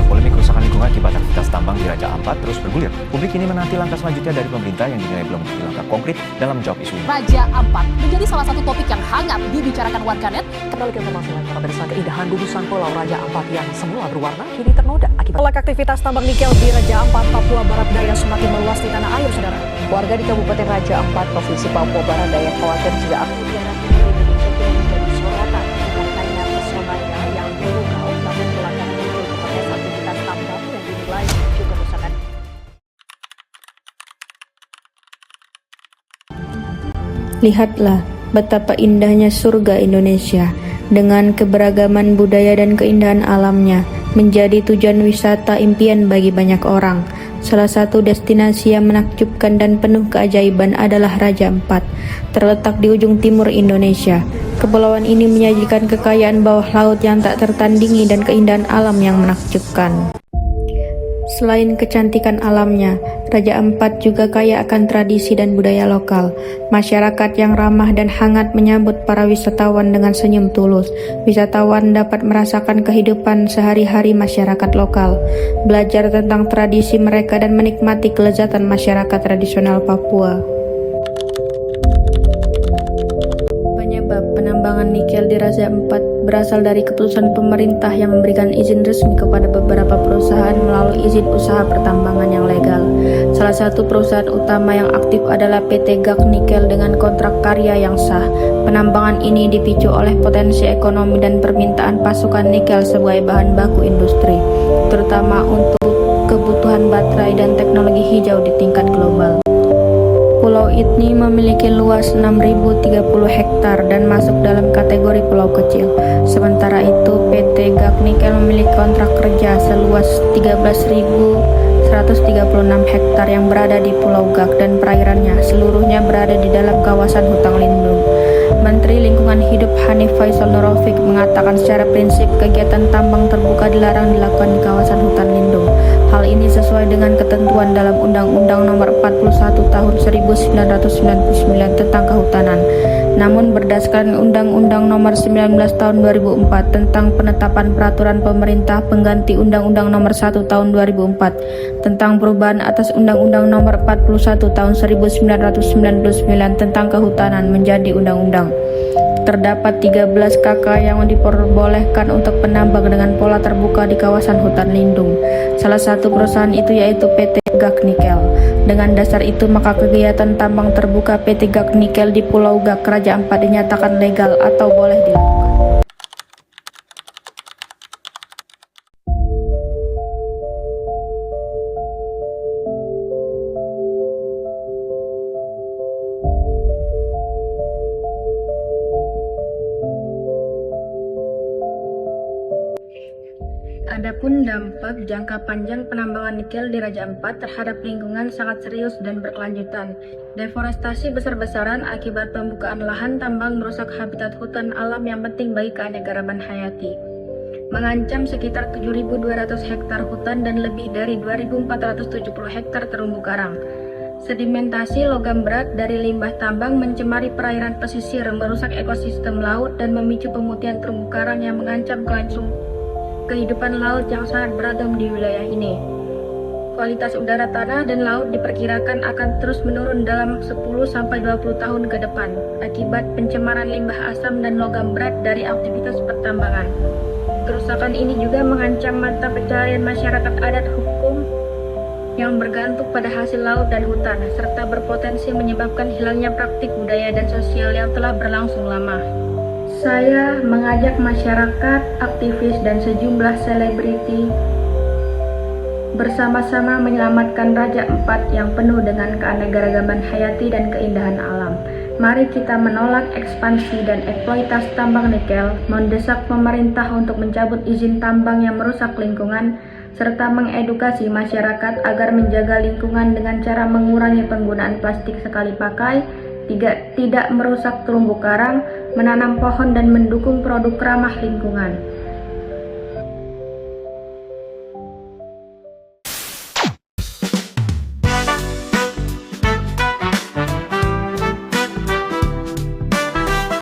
Polemik kerusakan lingkungan akibat aktivitas tambang di Raja Ampat terus bergulir. Publik ini menanti langkah selanjutnya dari pemerintah yang dinilai belum memiliki langkah konkret dalam menjawab isu ini. Raja Ampat menjadi salah satu topik yang hangat dibicarakan warganet. Kembali ke informasi lain, pemirsa, keindahan gugusan Pulau Raja Ampat yang semula berwarna kini ternoda akibat aktivitas tambang nikel di Raja Ampat, Papua Barat Daya semakin meluas di tanah air, saudara. Warga di Kabupaten Raja Ampat, Provinsi Papua Barat Daya khawatir jika aktivitas nikel Indonesia menjadi sorotan karena pesonanya yang memukau namun belakangan muncul berbagai aktivitas tambang yang dinilai memicu kerusakan. Lihatlah betapa indahnya surga Indonesia dengan keberagaman budaya dan keindahan alamnya menjadi tujuan wisata impian bagi banyak orang. Salah satu destinasi yang menakjubkan dan penuh keajaiban adalah Raja Ampat, terletak di ujung timur Indonesia. Kepulauan ini menyajikan kekayaan bawah laut yang tak tertandingi dan keindahan alam yang menakjubkan. Selain kecantikan alamnya, Raja Ampat juga kaya akan tradisi dan budaya lokal. Masyarakat yang ramah dan hangat menyambut para wisatawan dengan senyum tulus. Wisatawan dapat merasakan kehidupan sehari-hari masyarakat lokal, belajar tentang tradisi mereka dan menikmati kelezatan masyarakat tradisional Papua. Penyebab penambangan nikel di Raja Ampat berasal dari keputusan pemerintah yang memberikan izin resmi kepada beberapa perusahaan melalui izin usaha pertambangan yang legal. Salah satu perusahaan utama yang aktif adalah PT GAK Nikel dengan kontrak karya yang sah. Penambangan ini dipicu oleh potensi ekonomi dan permintaan pasokan nikel sebagai bahan baku industri, terutama untuk kebutuhan baterai dan teknologi hijau di tingkat global. Pulau ini memiliki luas 6.030 hektar dan masuk dalam kategori pulau kecil. Sementara itu, PT GAK Nikel memiliki kontrak kerja seluas 13.136 hektar yang berada di Pulau GAK dan perairannya seluruhnya berada di dalam kawasan hutan lindung. Menteri Lingkungan Hidup Hanif Faisal Nurofik mengatakan secara prinsip kegiatan tambang terbuka dilarang dilakukan di kawasan hutan lindung. Hal ini sesuai dengan ketentuan dalam Undang-Undang Nomor 41 Tahun 1999 tentang Kehutanan. Namun berdasarkan Undang-Undang Nomor 19 Tahun 2004 tentang penetapan peraturan pemerintah pengganti Undang-Undang Nomor 1 Tahun 2004 tentang perubahan atas Undang-Undang Nomor 41 Tahun 1999 tentang Kehutanan menjadi undang-undang. Terdapat 13 KK yang diperbolehkan untuk penambang dengan pola terbuka di kawasan hutan lindung. Salah satu perusahaan itu yaitu PT GAK Nikel. Dengan dasar itu maka kegiatan tambang terbuka PT GAK Nikel di Pulau GAK Raja Ampat dinyatakan legal atau boleh dilakukan. Adapun dampak jangka panjang penambangan nikel di Raja Ampat terhadap lingkungan sangat serius dan berkelanjutan. Deforestasi besar-besaran akibat pembukaan lahan tambang merusak habitat hutan alam yang penting bagi keanekaragaman hayati. Mengancam sekitar 7.200 hektar hutan dan lebih dari 2.470 hektar terumbu karang. Sedimentasi logam berat dari limbah tambang mencemari perairan pesisir, merusak ekosistem laut dan memicu pemutihan terumbu karang yang mengancam kelangsungan kehidupan laut yang sangat beragam di wilayah ini. Kualitas udara tanah dan laut diperkirakan akan terus menurun dalam 10-20 tahun ke depan akibat pencemaran limbah asam dan logam berat dari aktivitas pertambangan. Kerusakan ini juga mengancam mata pencaharian masyarakat adat hukum yang bergantung pada hasil laut dan hutan, serta berpotensi menyebabkan hilangnya praktik budaya dan sosial yang telah berlangsung lama. Saya mengajak masyarakat, aktivis, dan sejumlah selebriti bersama-sama menyelamatkan Raja Ampat yang penuh dengan keanekaragaman hayati dan keindahan alam. Mari kita menolak ekspansi dan eksploitasi tambang nikel, mendesak pemerintah untuk mencabut izin tambang yang merusak lingkungan, serta mengedukasi masyarakat agar menjaga lingkungan dengan cara mengurangi penggunaan plastik sekali pakai, tidak merusak terumbu karang, menanam pohon dan mendukung produk ramah lingkungan.